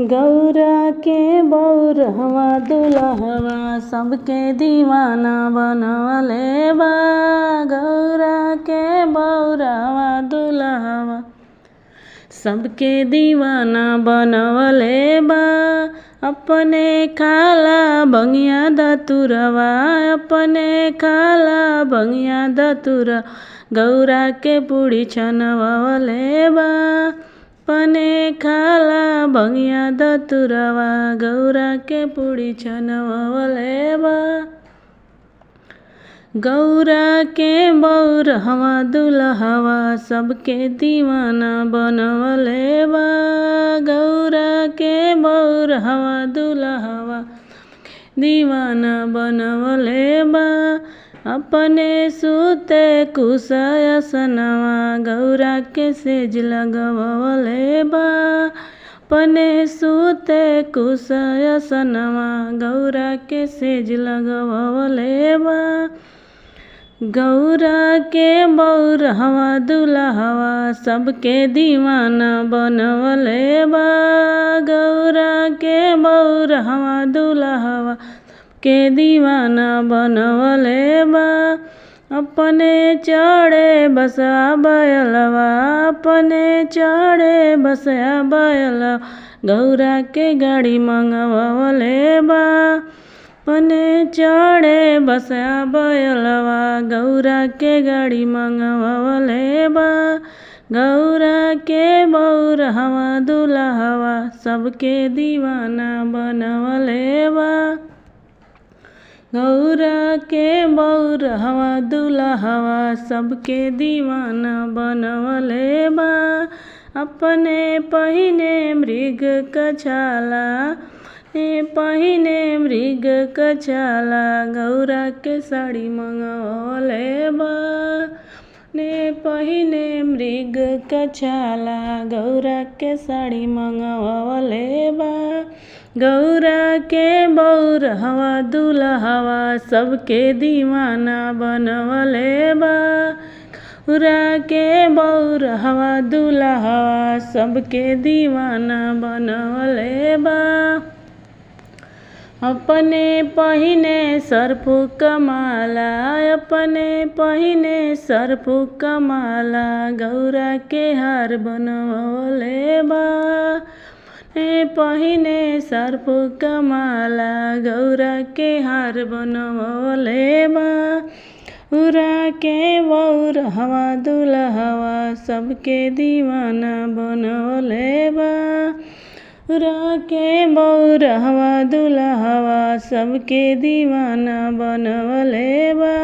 गौरा के बौरहवा दुल्हवा सबके दीवाना बनवले बा। गौरा के बौरहवा दुल्हवा सबके दीवाना बनवले बा। अपने खाला भंगिया धतुरवा, अपने खाला भंगिया धतुरा गौरा के पूड़ी छनवले बा। अपने खाला भंगिया धतुरवा गौरा के पूड़ी छनवले बा। गौरा के बौरहवा दुल्हवा सबके दीवाना बनवले बा। गौरा के बौरहवा दुल्हवा दीवाना बनवले बा। अपने सूते कुशासनवा गौरा के सेज लगवले बा। अपने सूते कुशासनवा गौरा के सेज लगवले बा। गौरा के बौरहवा दुल्हवा सबके दीवाना बनवले बा। गौरा के बौरहवा दुल्हवा के दीवाना बनवले बा। अपने चढ़े बसा बैलवा, अपने चढ़े बसा बैलवा गौरा के गाड़ी मंगवले बा। अपने चढ़े बसा बैलवा गौरा के गाड़ी मंगवले बा। गौरा के बौरहवा दुल्हवा सबके दीवाना बनवले बा। गौरा के बौरहवा दुल्हवा सबके दीवाना बनवले बा। अपने पहिने मृग कछाला, पहिने मृग कछाला गौरा के साड़ी मंगवले बा। ने पहिने मृग कछाला गौरा के साड़ी मंगवले बा। गौरा के बौरहवा दुल्हवा सबके दीवाना बनवले बा। गौरा के बौरहवा दुल्हवा सबके दीवाना बनवले बा। अपने पहिने सरफु कमाला, अपने पहिने सरफु कमाला गौरा के हार बनवले बा। पहिने सरफु कमाला गौरा के हार बनवले बा। गौरा के बौरहवा दुल्हवा सबके दीवाना बनवले बा। गौरा के बौरहवा दुल्हवा सबके दीवाना बनवले बा।